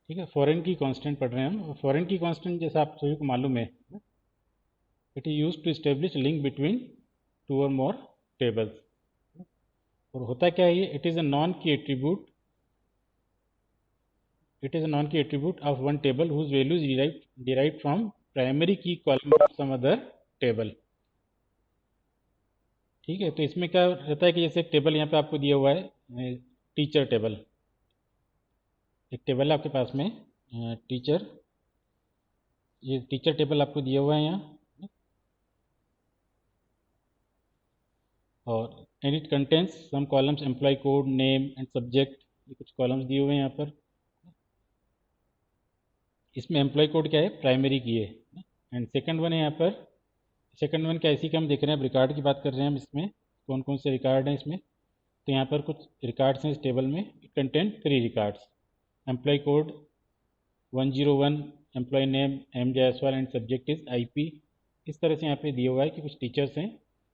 ठीक है, foreign key constant पढ़ रहे हैं हम। फॉरेन की कांस्टेंट जैसा आप सभी को मालूम है, it is use to establish link between two or more tables. और होता क्या है ये, it is a non key attribute, it is a non key attribute of one table whose values derive from primary key column of some other table. ठीक है, तो इसमें क्या रहता है कि जैसे एक टेबल यहाँ पे आपको दिया हुआ है, टीचर टेबल। एक टेबल है आपके पास में, टीचर, ये टीचर टेबल आपको दिया हुआ है यहाँ। और and it contains some columns employ code, name and subject, ये कुछ कॉलम्स दिए हुए हैं यहाँ पर। इसमें एम्प्लॉय कोड क्या है, प्राइमरी की है। एंड सेकंड वन है यहाँ पर, सेकंड वन क्या इसी का हम देख रहे हैं, अब रिकॉर्ड की बात कर रहे हैं हम। इसमें कौन कौन से रिकॉर्ड हैं इसमें, तो यहाँ पर कुछ रिकॉर्ड्स हैं इस टेबल में। It content 3 records, employ code 101, employ name M Jaiswal and subject is IP। इस तरह से यहाँ पे दिया हुआ है कि कुछ टीचर्स हैं,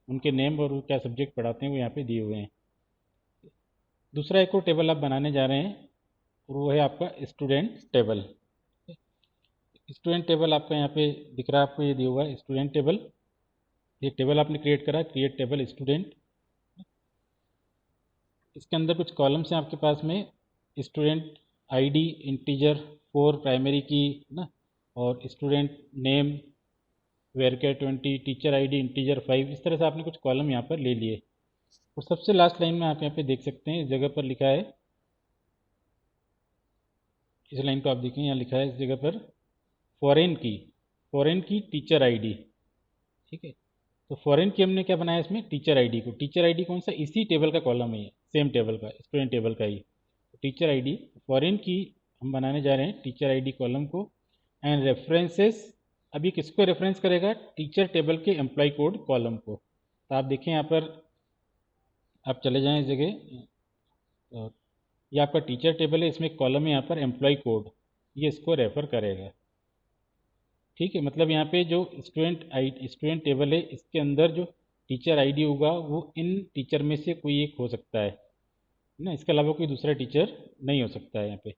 उनके नेम और वो क्या सब्जेक्ट पढ़ाते हैं वो यहाँ पे दिए हुए हैं। दूसरा एक और टेबल आप बनाने जा रहे हैं, और वो है आपका स्टूडेंट टेबल। स्टूडेंट टेबल आपका यहाँ पे दिख रहा है आपको, ये दिया हुआ है स्टूडेंट टेबल। ये टेबल आपने क्रिएट करा, क्रिएट टेबल स्टूडेंट। इसके अंदर कुछ कॉलम्स हैं आपके पास में, student ID integer 4 primary key ना, और student name varchar 20, teacher ID integer 5। इस तरह से आपने कुछ कॉलम यहाँ पर ले लिए। और सबसे लास्ट लाइन में आप यहाँ पे देख सकते हैं, इस जगह पर लिखा है, इस लाइन को आप देखें, यहाँ लिखा है इस जगह पर फॉरेन की, फॉरेन की टीचर ID। ठीक है, तो फॉरेन की हमने क्या बनाया इसमें, टीचर ID को। टीचर ID कौन सा, इसी टेबल का कॉलम है ये, सेम टेबल का, स्टूडेंट टेबल का ही टीचर ID। फॉरेन की हम बनाने जा रहे हैं टीचर ID कॉलम को। एंड रेफरेंसेस, अभी किसको रेफरेंस करेगा, टीचर टेबल के एम्प्लॉय कोड कॉलम को। तो आप देखें यहाँ पर, आप चले जाएं इस जगह, ये आपका टीचर टेबल है, इसमें एक कॉलम है यहाँ पर एम्प्लॉय कोड, ये इसको रेफर करेगा। ठीक है, मतलब यहाँ पे जो स्टूडेंट टेबल है, इसके अंदर जो टीचर ID होगा वो इन टीचर में से कोई एक हो सकता है ना, इसके अलावा कोई दूसरा टीचर नहीं हो सकता है यहाँ पे।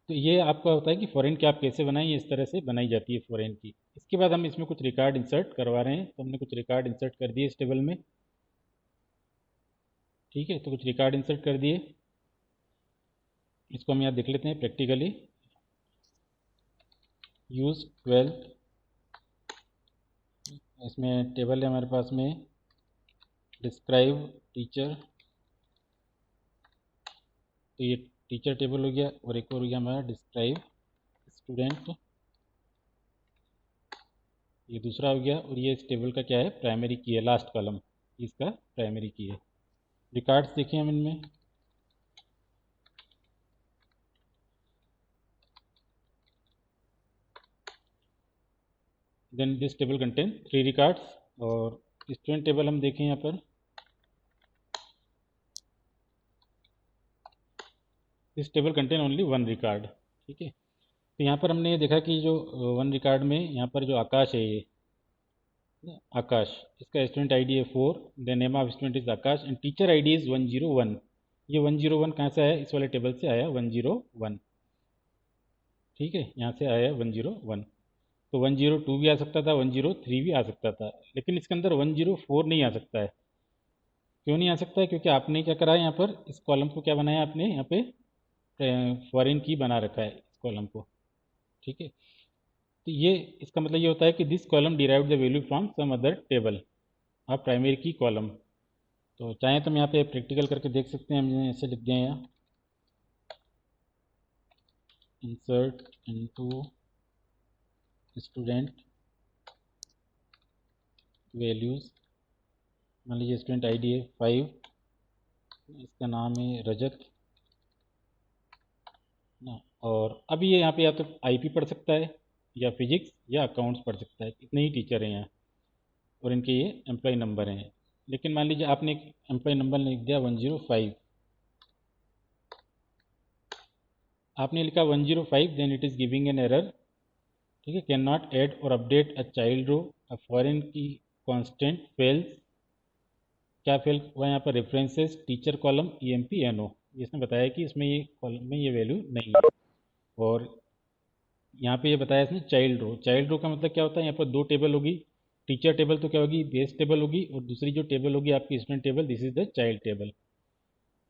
तो ये आपका होता है कि फॉरेन की आप कैसे बनाएं, ये इस तरह से बनाई जाती है फॉरेन की। इसके बाद हम इसमें कुछ रिकॉर्ड इंसर्ट करवा रहे हैं, तो हमने कुछ रिकॉर्ड इंसर्ट कर दिए इस टेबल में। ठीक है, तो कुछ रिकॉर्ड इंसर्ट कर दिए, इसको हम यहाँ देख लेते हैं प्रैक्टिकली। यूज़ 12, इसमें टेबल है हमारे पास में, डिस्क्राइब टीचर, तो ये टीचर टेबल हो गया, और एक और हो गया हमारा डिस्क्राइब स्टूडेंट, ये दूसरा हो गया। और ये इस टेबल का क्या है, प्राइमरी की है, लास्ट कॉलम इसका प्राइमरी की है। रिकॉर्ड्स देखें हम इनमें, then this table contain 3 records. और स्टूडेंट टेबल हम देखें यहाँ पर, this table contain only 1 record. ठीक है, तो यहाँ पर हमने ये देखा कि जो 1 रिकॉर्ड में यहाँ पर जो आकाश है, ये आकाश, इसका स्टूडेंट ID है 4, the name of student is Akash and teacher ID is 101। ये 101 कहाँ से आया, इस वाले टेबल से आया 101। ठीक है, यहाँ से आया 101। तो 102 भी आ सकता था, 103 भी आ सकता था, लेकिन इसके अंदर 104 नहीं आ सकता है। क्यों नहीं आ सकता है, क्योंकि आपने क्या करा है, यहाँ पर इस कॉलम को क्या बनाया आपने, यहाँ पे फॉरेन की बना रखा है इस कॉलम को। ठीक है, तो ये इसका मतलब ये होता है कि this column derive the value from some other table of primary key column. तो चाहें तो हम यहाँ पे प्रैक्टिकल करके देख सकते हैं, हमने ऐसे लिख दिया है यहाँ, इंसर्ट इनटू स्टूडेंट वैल्यूज़। मान लीजिए स्टूडेंट ID है 5, इसका नाम है रजत ना। और अभी ये यहाँ पे या तो IP पढ़ सकता है, या फिजिक्स या अकाउंट्स पढ़ सकता है, इतने ही टीचर हैं यहाँ, और इनके ये एम्प्लॉय नंबर हैं। लेकिन मान लीजिए आपने एक एम्प्लॉय नंबर लिख दिया 105, आपने लिखा 105, then it is giving an error. ठीक है, cannot add or update a child row, a foreign key constant fails क्या फेल हुआ यहाँ पर, references teacher column EMP NO, इसने बताया कि इसमें ये कॉलम में ये वैल्यू नहीं है। और यहाँ पे ये बताया इसने चाइल्ड रो का मतलब क्या होता है, यहाँ पर दो टेबल होगी, टीचर टेबल तो क्या होगी, बेस टेबल होगी, और दूसरी जो टेबल होगी आपकी student table, this is the child table.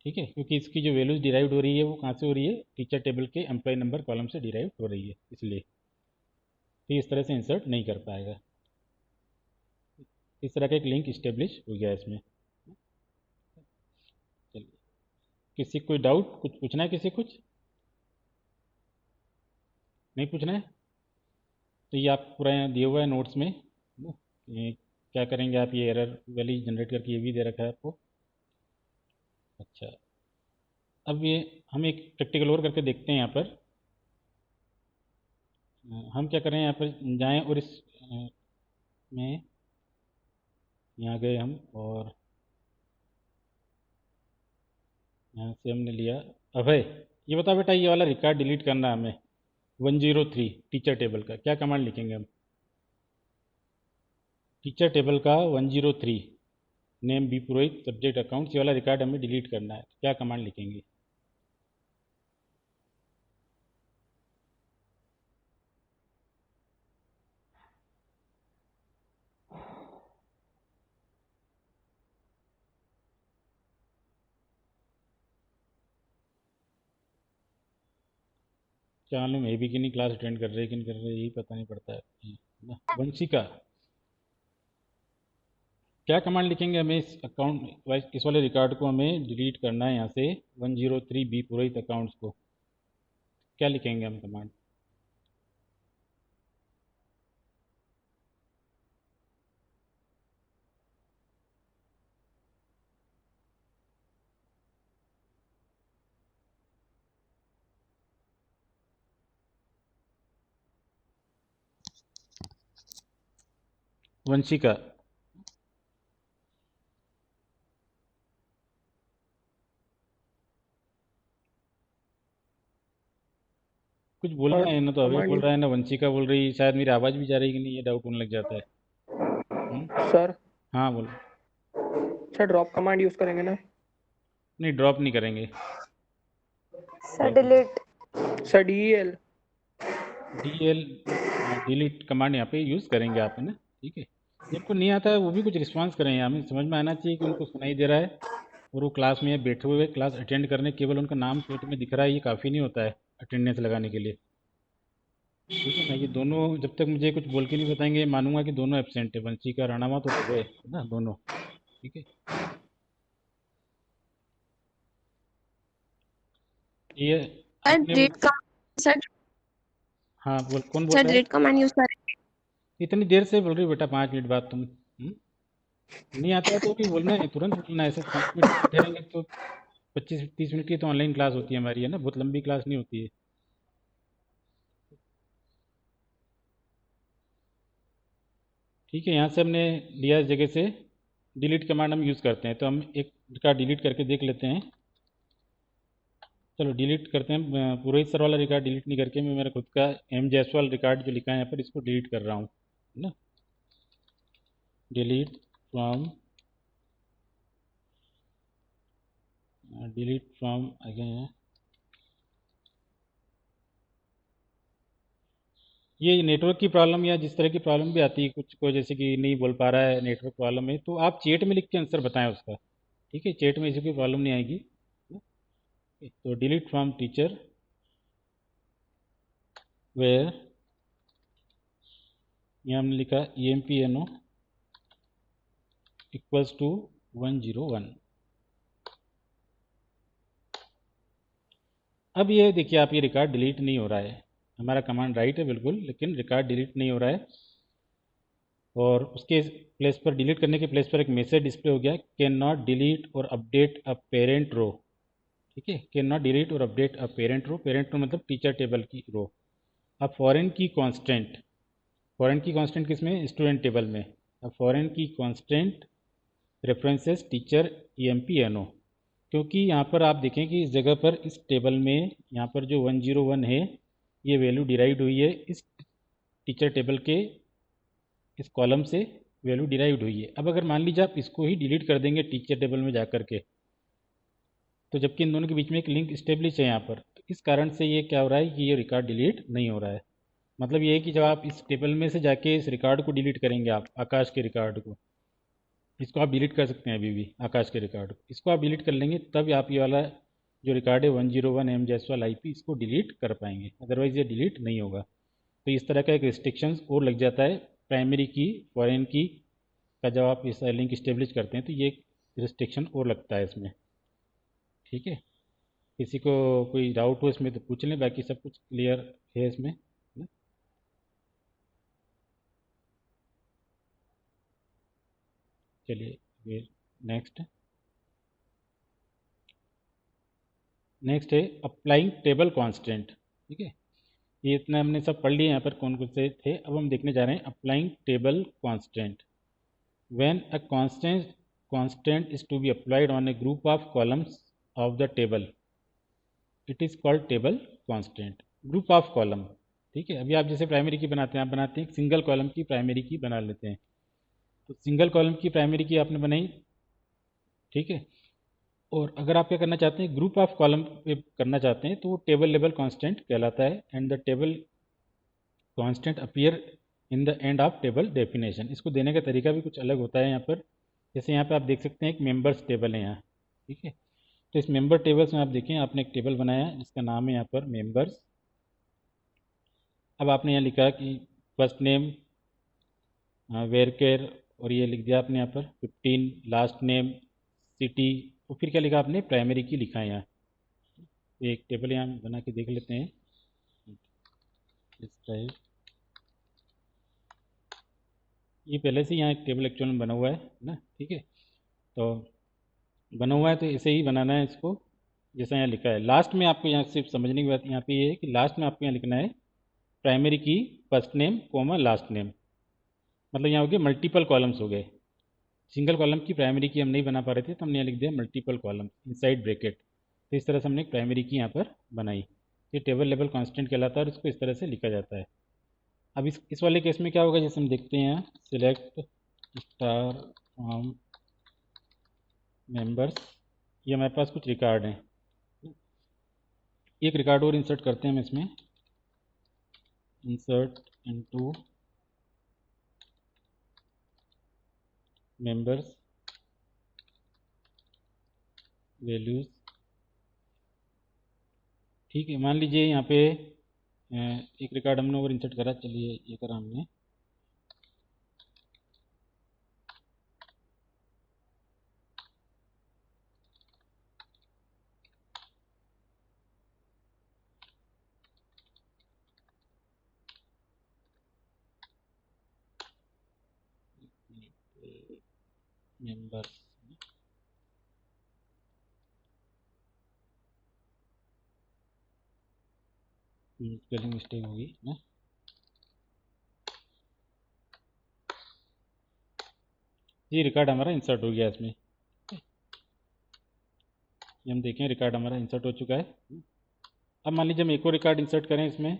ठीक है, क्योंकि इसकी जो वैल्यूज डिराइव हो रही है वो कहाँ से हो रही है, टीचर टेबल के एम्प्लॉय नंबर कॉलम से डिराइव हो रही है, इसलिए तो इस तरह से इंसर्ट नहीं कर पाएगा। इस तरह का एक लिंक इस्टेब्लिश हो गया इसमें। चलिए, किसी कोई डाउट, कुछ पूछना है किसी, कुछ नहीं पूछना है? तो ये आप पूरा यहाँ दिया हुआ है नोट्स में ना, ये क्या करेंगे आप, ये एरर वैली जनरेट करके ये भी दे रखा है आपको। अच्छा, अब ये हम एक प्रैक्टिकल और करके देखते हैं यहाँ पर। हम क्या करें, यहाँ पर जाएं और इस में यहाँ गए हम, और यहाँ से हमने लिया अभय। ये बता बेटा, ये वाला रिकॉर्ड डिलीट करना है हमें 103 टीचर टेबल का, क्या कमांड लिखेंगे हम? टीचर टेबल का 103 नेम बी पुरोहित सब्जेक्ट अकाउंट्स, ये वाला रिकॉर्ड हमें डिलीट करना है, क्या कमांड लिखेंगे? क्या मालूम ये भी कि नहीं क्लास अटेंड कर रहे कि नहीं कर रहे, यही पता नहीं पड़ता है ना। वंशिका, क्या कमांड लिखेंगे हमें इस अकाउंट, इस वाले रिकॉर्ड को हमें डिलीट करना है यहाँ से 103 बी पुरोहित अकाउंट्स को, क्या लिखेंगे हम कमांड? वंशिका, कुछ बोलना सर है ना, तो अभी कमांड बोल यूज। रहा है ना, वंशिका बोल रही है, शायद मेरी आवाज़ भी जा रही है कि नहीं, ये डाउट होने लग जाता है। हम्म? सर हाँ बोलो। सर ड्रॉप कमांड यूज करेंगे ना? नहीं, ड्रॉप नहीं करेंगे, सर ड्रॉप नहीं। Delete. Sir DEL। DL, delete command यहाँ पे यूज़ करेंगे आप, है ना? ठीक है, जिनको नहीं आता है वो भी कुछ रिस्पांस करें, हमें समझ में आना चाहिए कि उनको सुनाई दे रहा है और वो क्लास में बैठे हुए क्लास अटेंड करने, केवल उनका नाम चैट में दिख रहा है, ये काफ़ी नहीं होता है अटेंडेंस लगाने के लिए। ठीक है ना, ये दोनों जब तक मुझे कुछ बोल के नहीं बताएंगे, मानूंगा कि दोनों एबसेंट है, वंशिका राणावत और अभय, है ना, दोनों। ठीक है, ये सर आपने डिलीट का सर हाँ बोल, कौन बोल सर रहा है? डिलीट कमांड यूज करें। इतनी देर से बोल रही हो बेटा, 5 मिनट बाद तुम, नहीं आता है तो भी बोलना है, तुरंत बोलना है, ऐसे 5 मिनट से बैठे रहेंगे तो 25-30 मिनट की तो ऑनलाइन क्लास होती है हमारी, है ना, बहुत लंबी क्लास नहीं होती है। ठीक है, यहाँ से हमने लिया इस जगह से, डिलीट कमांड हम यूज़ करते हैं, तो हम एक रिकॉर्ड डिलीट करके देख लेते हैं। चलो डिलीट करते हैं, पुरोहित सर वाला रिकॉर्ड डिलीट नहीं करके मैं मेरा खुद का M जायसवाल रिकॉर्ड जो लिखा है यहाँ पर, इसको डिलीट कर रहा हूँ, है ना। Delete from, delete from again, ये नेटवर्क की प्रॉब्लम या जिस तरह की प्रॉब्लम भी आती है कुछ को, जैसे कि नहीं बोल पा रहा है, नेटवर्क प्रॉब्लम है, तो आप चैट में लिख के आंसर बताएं उसका। ठीक है, चैट में ऐसी कोई प्रॉब्लम नहीं आएगी। तो डिलीट फ्रॉम टीचर वेयर, यहाँ हमने लिखा EMPNO इक्वल्स टू 101। अब ये देखिए आप, ये रिकॉर्ड डिलीट नहीं हो रहा है, हमारा कमांड राइट है बिल्कुल, लेकिन रिकॉर्ड डिलीट नहीं हो रहा है। और उसके प्लेस पर, डिलीट करने के प्लेस पर एक मैसेज डिस्प्ले हो गया, कैन नॉट डिलीट और अपडेट अ पेरेंट रो। ठीक है, कैन नॉट डिलीट और अपडेट अ पेरेंट रो मतलब टीचर टेबल की रो। अब foreign key constant, foreign key constant किसमें, स्टूडेंट टेबल में। अब foreign key constant references teacher EMPNO, क्योंकि यहाँ पर आप देखें कि इस जगह पर, इस टेबल में यहाँ पर जो 101 है, ये वैल्यू डिराइव हुई है इस टीचर टेबल के इस कॉलम से, वैल्यू डिराइव्ड हुई है। अब अगर मान लीजिए आप इसको ही डिलीट कर देंगे टीचर टेबल में जा कर के, तो जबकि इन दोनों के बीच में एक लिंक इस्टेब्लिश है यहाँ पर, तो इस कारण से ये क्या हो रहा है कि ये रिकॉर्ड डिलीट नहीं हो रहा है। मतलब ये है कि जब आप इस टेबल में से जाके इस रिकॉर्ड को डिलीट करेंगे, आप आकाश के रिकॉर्ड को, इसको आप डिलीट कर सकते हैं अभी भी, आकाश के रिकॉर्ड को इसको आप डिलीट कर लेंगे, तब आप ये वाला जो रिकॉर्ड है 101 एम जायसवाल IP, इसको डिलीट कर पाएंगे, अदरवाइज़ ये डिलीट नहीं होगा। तो इस तरह का एक रिस्ट्रिक्शंस और लग जाता है प्राइमरी की, फॉरेन की का जब आप इस लिंक इस्टेब्लिश करते हैं, तो ये एक रिस्ट्रिक्शन और लगता है इसमें। ठीक है, किसी को कोई डाउट हो इसमें तो पूछ लें, बाकी सब कुछ क्लियर है इसमें, है ना? चलिए फिर नेक्स्ट नेक्स्ट है अप्लाइंग टेबल कांस्टेंट। ठीक है, ये इतना हमने सब पढ़ लिया यहाँ पर कौन कौन से थे। अब हम देखने जा रहे हैं applying table constant. When a constant is to be applied on a group of columns of the table, it is called table constant. Group of column, ठीक है, अभी आप जैसे प्राइमरी की बनाते हैं, आप बनाते हैं सिंगल कॉलम की प्राइमरी की बना लेते हैं, तो सिंगल कॉलम की प्राइमरी की आपने बनाई, ठीक है। और अगर आप क्या करना चाहते हैं, ग्रुप ऑफ कॉलम पे करना चाहते हैं, तो वो टेबल लेवल कांस्टेंट कहलाता है। And the table constant appear in the end of table definition. इसको देने का तरीका भी कुछ अलग होता है यहाँ पर। जैसे यहाँ पे आप देख सकते हैं एक मेंबर्स टेबल है यहाँ, ठीक है। तो इस मेंबर टेबल्स में आप देखें, आपने एक टेबल बनाया जिसका नाम है यहाँ पर मेंबर्स। अब आपने यहाँ लिखा कि फर्स्ट नेम वेयर केयर, और ये लिख दिया आपने यहाँ पर 15, लास्ट नेम, सिटी, और फिर क्या लिखा आपने, प्राइमरी की लिखा है यहाँ। एक टेबल यहाँ बना के देख लेते हैं। डिस्क्राइब, ये पहले से यहाँ एक टेबल एक्चुअल में बना हुआ है ना, ठीक है। तो बना हुआ है तो ऐसे ही बनाना है इसको, जैसा यहाँ लिखा है। लास्ट में आपको यहाँ सिर्फ समझने की बात यहाँ पे ये है कि लास्ट में आपको यहाँ लिखना है primary key first name comma last name. मतलब यहाँ हो गए मल्टीपल कॉलम्स हो गए। सिंगल कॉलम की प्राइमरी की हम नहीं बना पा रहे थे, तो हमने यहाँ लिख दिया मल्टीपल कॉलम इनसाइड ब्रैकेट। तो इस तरह से हमने एक प्राइमरी की यहाँ पर बनाई। ये टेबल लेवल कांस्टेंट कहलाता है और इसको इस तरह से लिखा जाता है। अब इस वाले केस में क्या होगा, जैसे हम देखते हैं यहाँ, सिलेक्ट स्टार फ्रॉम मेंबर्स, ये हमारे पास कुछ रिकॉर्ड हैं। एक रिकॉर्ड और इंसर्ट करते हैं हम इसमें, इंसर्ट इनटू मेंबर्स वैल्यूज़। ठीक है, मान लीजिए यहाँ पे एक रिकॉर्ड हमने और इंसर्ट करा, चलिए ये करा हमने, मेंबर्स, स्पेलिंग मिस्टेक होगी ना। ये रिकॉर्ड हमारा इंसर्ट हो गया इसमें, ये हम देखें रिकॉर्ड हमारा इंसर्ट हो चुका है। अब मान लीजिए हम एक और रिकॉर्ड इंसर्ट करें इसमें,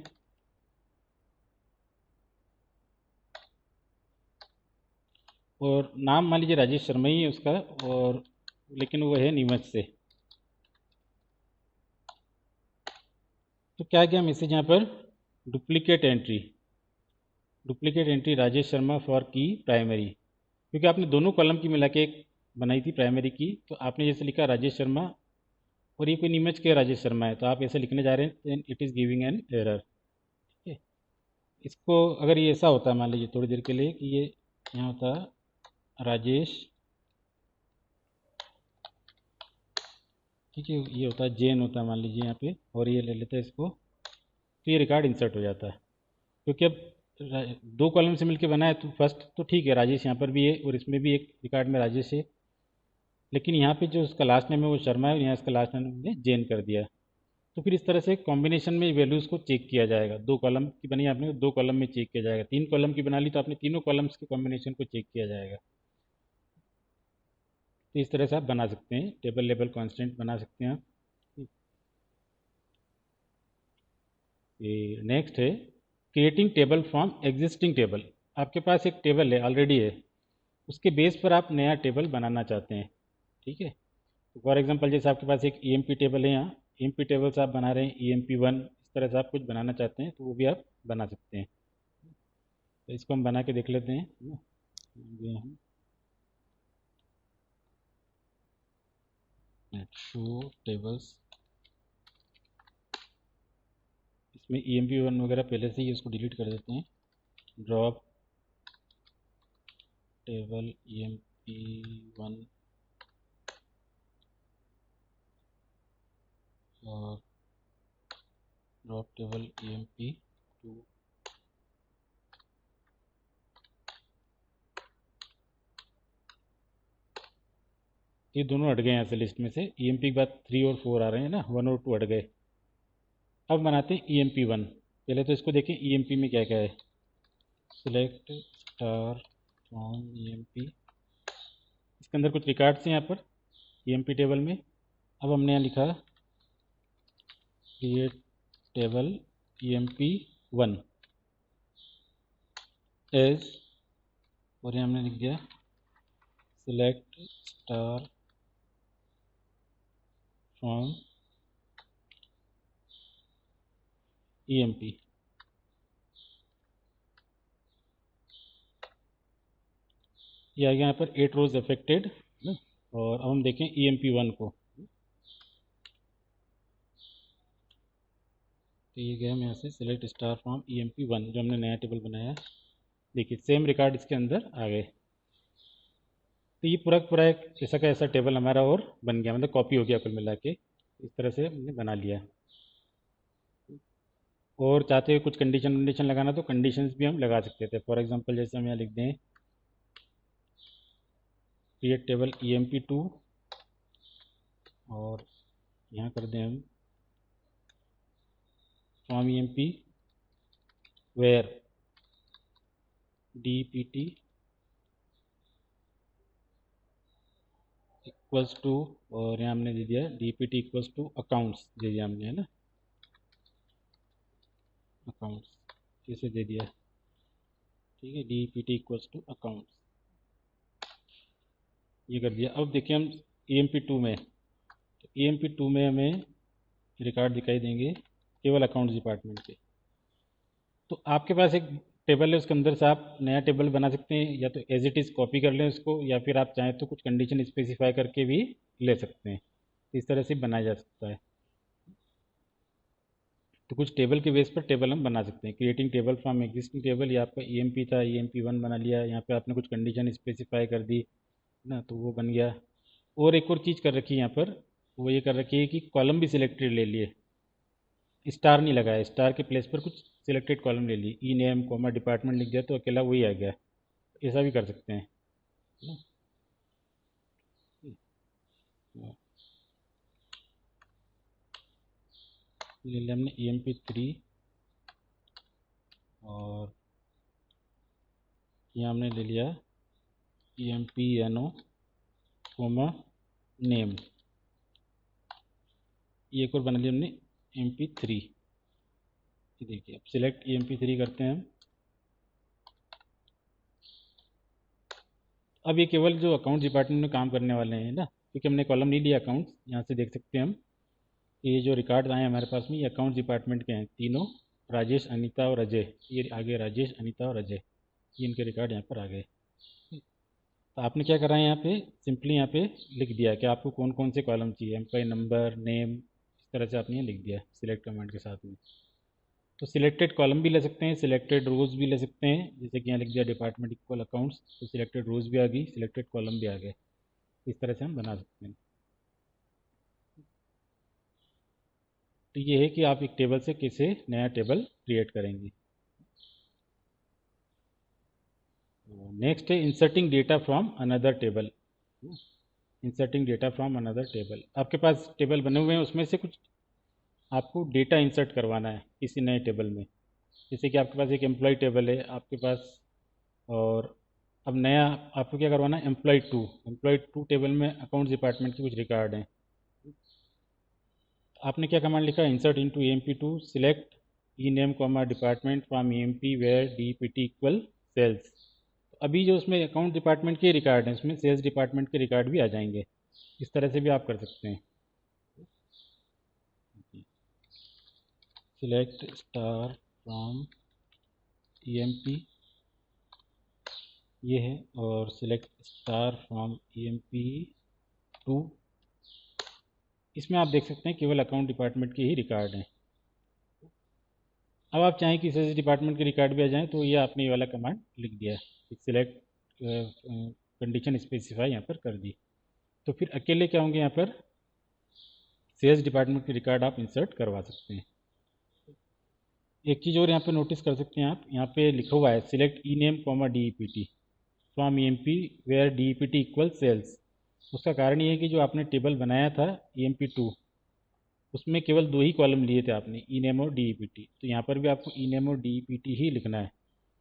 और नाम मान लीजिए राजेश शर्मा ही है उसका, और लेकिन वो है नीमच से। तो क्या किया, मैसेज यहाँ पर duplicate entry Rajesh Sharma for की प्राइमरी, क्योंकि आपने दोनों कॉलम की मिला के एक बनाई थी प्राइमरी की। तो आपने जैसे लिखा राजेश शर्मा, और ये कोई नीमच के राजेश शर्मा है, तो आप ऐसे लिखने जा रहे हैं, then it is giving an error. ठीक है, इसको अगर ये ऐसा होता है मान लीजिए थोड़ी देर के लिए कि ये यहाँ होता राजेश, ठीक है, ये होता है जैन होता है मान लीजिए यहाँ पे, और ये ले लेते हैं इसको, तो ये रिकॉर्ड इंसर्ट हो जाता है। क्योंकि अब दो कॉलम से मिलके बना है, तो फर्स्ट तो ठीक है, राजेश यहाँ पर भी है और इसमें भी एक रिकॉर्ड में राजेश है, लेकिन यहाँ पे जो उसका लास्ट नेम है वो शर्मा है, और यहाँ इसका लास्ट नेम ने जैन कर दिया। तो फिर इस तरह से कॉम्बिनेशन में वैल्यूज़ को चेक किया जाएगा। दो कॉलम की बनी आपने, दो कॉलम में चेक किया जाएगा। तीन कॉलम की बना ली तो आपने तीनों कॉलम्स के कॉम्बिनेशन को चेक किया जाएगा। तो इस तरह से आप बना सकते हैं, टेबल लेवल कांस्टेंट बना सकते हैं आप। नेक्स्ट है creating table from existing table. आपके पास एक टेबल है ऑलरेडी है, उसके बेस पर आप नया टेबल बनाना चाहते हैं, ठीक है। तो फॉर एग्जांपल जैसे आपके पास एक ईएमपी टेबल है, यहाँ ईएमपी टेबल से आप बना रहे हैं ईएमपी 1, इस तरह से आप कुछ बनाना चाहते हैं तो वो भी आप बना सकते हैं। तो इसको हम बना के देख लेते हैं, है ना। ये हम शो टेबल्स, इसमें ईएमपी 1 वगैरह पहले से ही उसको डिलीट कर देते हैं। ड्रॉप टेबल ईएमपी 1 और ड्रॉप टेबल ईएमपी 2। ये दोनों हट गए यहाँ से लिस्ट में से, ईएमपी के बाद 3 और 4 आ रहे हैं ना, 1 और 2 हट गए। अब बनाते हैं ईएमपी 1। पहले तो इसको देखें ईएमपी में क्या क्या है। सिलेक्ट स्टार फ्रॉम ईएमपी, इसके अंदर कुछ रिकॉर्ड्स हैं यहाँ पर ईएमपी टेबल में। अब हमने यहाँ लिखा क्रिएट टेबल ईएमपी 1 एज, और यहाँ हमने लिख दिया सिलेक्ट स्टार फ्रॉम ईएमपी। ये आ गया यहाँ पर 8 रोज अफेक्टेड। और अब हम देखें ईएमपी 1 को, तो ये गया हम यहाँ से सिलेक्ट स्टार फ्रॉम ईएमपी 1 जो हमने नया टेबल बनाया। देखिए सेम रिकॉर्ड इसके अंदर आ गए। तो ये पूरा पूरा एक ऐसा का ऐसा टेबल हमारा और बन गया, मतलब कॉपी हो गया कुल मिला के। इस तरह से हमने बना लिया। और चाहते हुए कुछ कंडीशन वंडीशन लगाना तो कंडीशंस भी हम लगा सकते थे। फॉर एग्जांपल जैसे हम यहाँ लिख दें क्रिएट टेबल ईएमपी 2 और यहाँ कर दें हम from EMP where DPT equals to, और यहाँ हमने दे दिया डीपीटी इक्वल्स टू अकाउंट्स दे दिया हमने, है ना, अकाउंट्स इसे दे दिया, ठीक है। डीपीटी इक्वल्स टू अकाउंट्स ये कर दिया। अब देखिए हम ईएमपी 2 में, तो ईएमपी 2 में हमें रिकॉर्ड दिखाई देंगे केवल अकाउंट्स डिपार्टमेंट के। तो आपके पास एक टेबल है, उसके अंदर से आप नया टेबल बना सकते हैं, या तो एज इट इज़ कॉपी कर लें उसको, या फिर आप चाहें तो कुछ कंडीशन स्पेसिफाई करके भी ले सकते हैं। इस तरह से बनाया जा सकता है। तो कुछ टेबल के बेस पर टेबल हम बना सकते हैं। Creating table from existing table, ये आपका ईएमपी था, ईएमपी 1 बना लिया, यहाँ पे आपने कुछ कंडीशन स्पेसिफाई कर दी ना, तो वो बन गया। और एक और चीज़ कर रखी है यहाँ पर, वो ये कर रखी है कि कॉलम भी सिलेक्टेड ले लिए, स्टार नहीं लगाया, स्टार के प्लेस पर कुछ सिलेक्टेड कॉलम ले ली, ई नेम कॉमा डिपार्टमेंट लिख दिया तो अकेला वही आ गया। ऐसा भी कर सकते हैं, है ना। ले लिया हमने ईएमपी 3 और यहाँ हमने ले लिया EMPNO कोमा नेम, ये एक और बना लिया हमने MP3। ये देखिए अब सिलेक्ट EMP3 करते हैं हम। अब ये केवल जो अकाउंट डिपार्टमेंट में काम करने वाले हैं ना, क्योंकि हमने कॉलम नहीं लिया अकाउंट्स, यहाँ से देख सकते हैं हम ये जो रिकॉर्ड आए हमारे पास में ये अकाउंट डिपार्टमेंट के हैं तीनों, राजेश अनीता और अजय। ये आगे राजेश अनीता और अजय, ये इनके रिकॉर्ड यहाँ पर आ गए। तो आपने क्या करा है यहाँ पे, सिंपली यहाँ पे लिख दिया कि आपको कौन कौन से कॉलम चाहिए, एम्प्लॉय नंबर, नेम, इस तरह से आपने यहाँ लिख दिया सिलेक्ट कमांड के साथ में। तो सिलेक्टेड कॉलम भी ले सकते हैं, सिलेक्टेड रोज भी ले सकते हैं, जैसे कि यहाँ लिख दिया डिपार्टमेंट इक्वल अकाउंट्स, तो सिलेक्टेड रोज भी आ गई, सिलेक्टेड कॉलम भी आ गए। इस तरह से हम बना सकते हैं। तो ये है कि आप एक टेबल से कैसे नया टेबल क्रिएट करेंगे। नेक्स्ट है inserting data from another table. Inserting data from another table, आपके पास टेबल बने हुए हैं, उसमें से कुछ आपको डेटा इंसर्ट करवाना है किसी नए टेबल में। जैसे कि आपके पास एक एम्प्लॉय टेबल है आपके पास, और अब नया आपको क्या करवाना है, एम्प्लॉय 2 टेबल में अकाउंट्स डिपार्टमेंट के कुछ रिकॉर्ड हैं। आपने क्या कमांड लिखा, insert into EMP2 select E name comma department from EMP where DPT equal sales. अभी जो उसमें अकाउंट डिपार्टमेंट के रिकॉर्ड हैं उसमें सेल्स डिपार्टमेंट के रिकॉर्ड भी आ जाएंगे। इस तरह से भी आप कर सकते हैं। सिलेक्ट स्टार फ्रॉम ईएमपी ये है, और सिलेक्ट स्टार फ्रॉम ईएमपी 2, इसमें आप देख सकते हैं केवल अकाउंट डिपार्टमेंट के ही रिकॉर्ड हैं। अब आप चाहें कि सेल्स डिपार्टमेंट के रिकॉर्ड भी आ जाएं तो ये आपने ये वाला कमांड लिख दिया, सिलेक्ट कंडीशन स्पेसिफाई यहाँ पर कर दी, तो फिर अकेले क्या होंगे, यहाँ पर सेल्स डिपार्टमेंट के रिकॉर्ड आप इंसर्ट करवा सकते हैं। एक चीज़ और यहाँ पे नोटिस कर सकते हैं आप, यहाँ पे लिखा हुआ है select E name comma DEPT from EMP where DEPT equal sales. उसका कारण ये है कि जो आपने टेबल बनाया था EMP2 उसमें केवल 2 ही कॉलम लिए थे आपने, ई नेम और DEPT, तो यहाँ पर भी आपको ई नेम और DEPT ही लिखना है।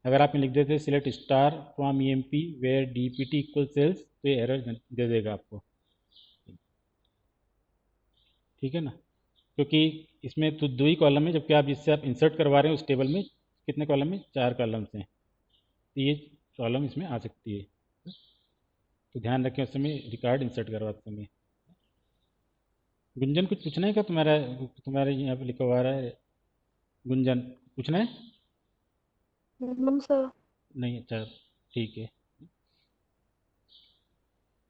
अगर आप लिख देते select star from EMP where DEPT equal sales तो ये एरर दे देगा आपको, ठीक है ना, क्योंकि इसमें तो 2 ही कॉलम है, जबकि आप जिससे आप इंसर्ट करवा रहे हैं उस टेबल में कितने कॉलम है, 4 कॉलम्स हैं, तो ये प्रॉब्लम इसमें आ सकती है। तो ध्यान रखें उस समय रिकॉर्ड इंसर्ट करवाते समय। गुंजन कुछ पूछना है क्या तुम्हारा, तुम्हारे यहाँ पे लिखा हुआ है गुंजन, पूछना है? सर। नहीं, अच्छा ठीक है।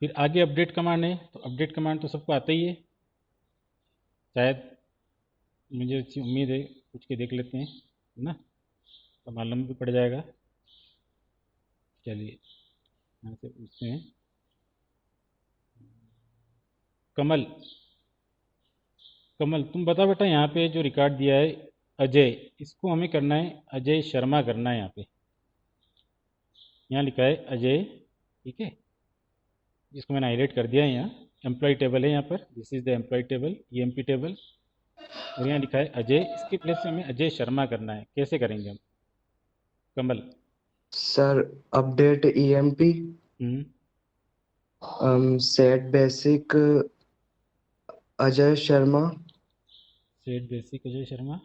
फिर आगे अपडेट कमांड है, तो अपडेट कमांड तो सबको आता ही है शायद, मुझे अच्छी उम्मीद है, पूछ के देख लेते हैं, है ना, तो मालूम भी पड़ जाएगा। चलिए यहाँ से पूछते हैं। कमल, कमल तुम बता बेटा, यहाँ पे जो रिकॉर्ड दिया है अजय, इसको हमें करना है अजय शर्मा करना है। यहाँ लिखा है अजय, ठीक है, जिसको मैंने हाईलाइट कर दिया है। यहाँ एम्प्लॉय टेबल है, यहाँ पर this is the employ table, EMP table, और यहाँ लिखा है अजय, इसके प्लेस से हमें अजय शर्मा करना है। कैसे करेंगे हम Kamal? Sir update EMP set basic Ajay Sharma. Set basic Ajay Sharma,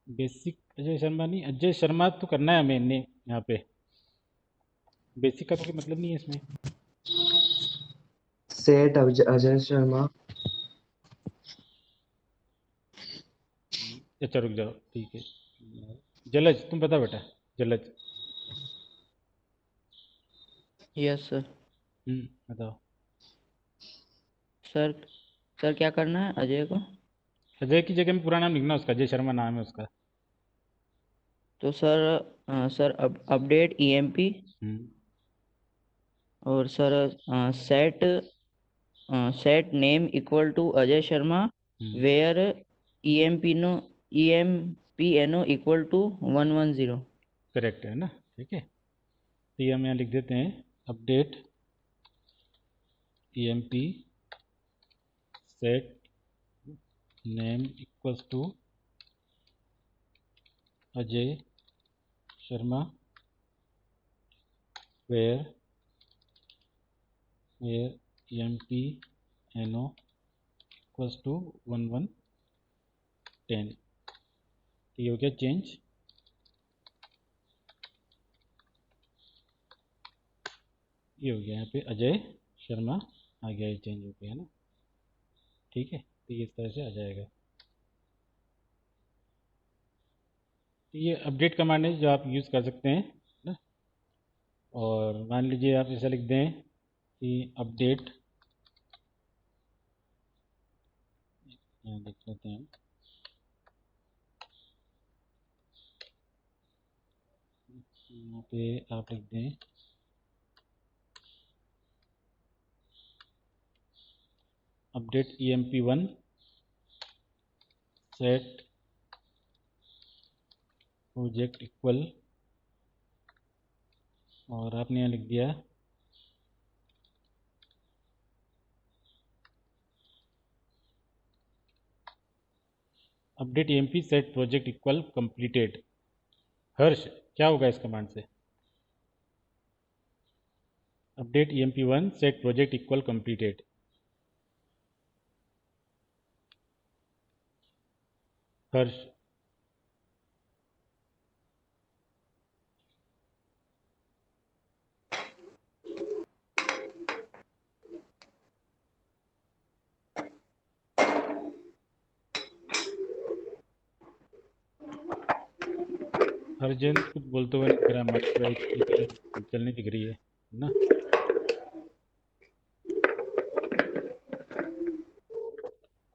basic Ajay Sharma नहीं, अजय शर्मा तो करना है हमें ने यहाँ पे, बेसिक का तो कोई मतलब नहीं है इसमें। सेट अजय शर्मा। अच्छा रुक जाओ, ठीक है। जलज तुम बता बेटा, जलज। Yes sir. बताओ। सर सर क्या करना है अजय को? अजय की जगह में पूरा नाम लिखना उसका, अजय शर्मा नाम है उसका। तो sir sir update EMP, hmm, और sir set set name equal to Ajay Sharma hmm, where EMPNO equal to 110। Correct है ना, ठीक है। तो ये हम यहाँ लिख देते हैं update EMP set name equals to Ajay Sharma where EMPNO equals to 1110। तो ये हो गया चेंज। ये हो गया यहाँ पे अजय शर्मा आ गया, ये चेंज हो गया है ना, ठीक है। तो ये इस तरह से आ जाएगा। तो ये अपडेट कमांड है जो आप यूज़ कर सकते हैं ना। और मान लीजिए आप ऐसा लिख दें कि अपडेट, यहाँ लिख लेते हैं, यहाँ पे आप लिख दें update EMP1 set project equal, और आपने यहाँ लिख दिया update EMP set project equal completed. Harsh क्या होगा इस कमांड से? Update EMP1 set project equal completed. Harsh, Harjan कुछ बोलते हुए नहीं दिख रहा, माइक चलनी दिख रही है ना।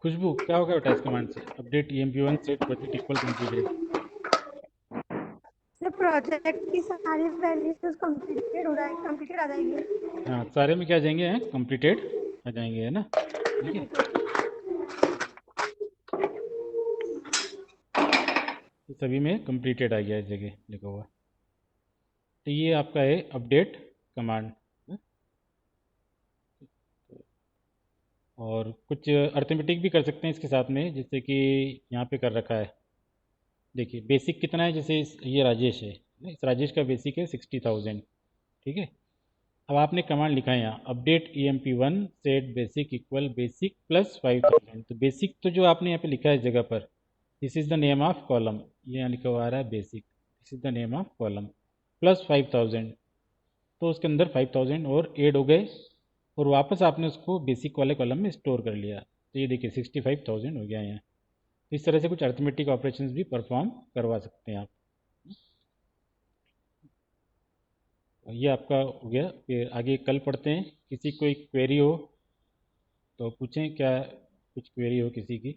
खुशबू क्या होगा बेटा इस कमांड से? Update emp1 set project equal completed. Sir project की सारी वैल्यूज कंप्लीटेड आ जाएगी। हाँ, सारे में क्या आ जाएंगे हैं, कंप्लीटेड आ जाएंगे, है ना। ठीक है, तो सभी में कंप्लीटेड आ गया इस जगह लिखा हुआ। तो ये आपका है अपडेट कमांड। और कुछ अर्थमेटिक भी कर सकते हैं इसके साथ में, जैसे कि यहाँ पे कर रखा है, देखिए बेसिक कितना है, जैसे ये राजेश है ना, इस राजेश का बेसिक है 60,000। ठीक है, अब आपने कमांड लिखा है यहाँ update emp1 set basic equal basic plus 5,000। तो बेसिक तो जो आपने यहाँ पे लिखा है इस जगह पर, this is the name of column, ये यहाँ लिखा हुआ आ रहा है basic, this is the name of column plus 5,000। तो उसके अंदर 5,000 और ऐड हो गए, और वापस आपने उसको बेसिक वाले कॉलम में स्टोर कर लिया। तो ये देखिए 65,000 हो गया यहाँ। तो इस तरह से कुछ अर्थमेटिक ऑपरेशंस भी परफॉर्म करवा सकते हैं आप। ये आपका हो गया। फिर आगे कल पढ़ते हैं, किसी कोई क्वेरी हो तो पूछें, क्या कुछ क्वेरी हो किसी की।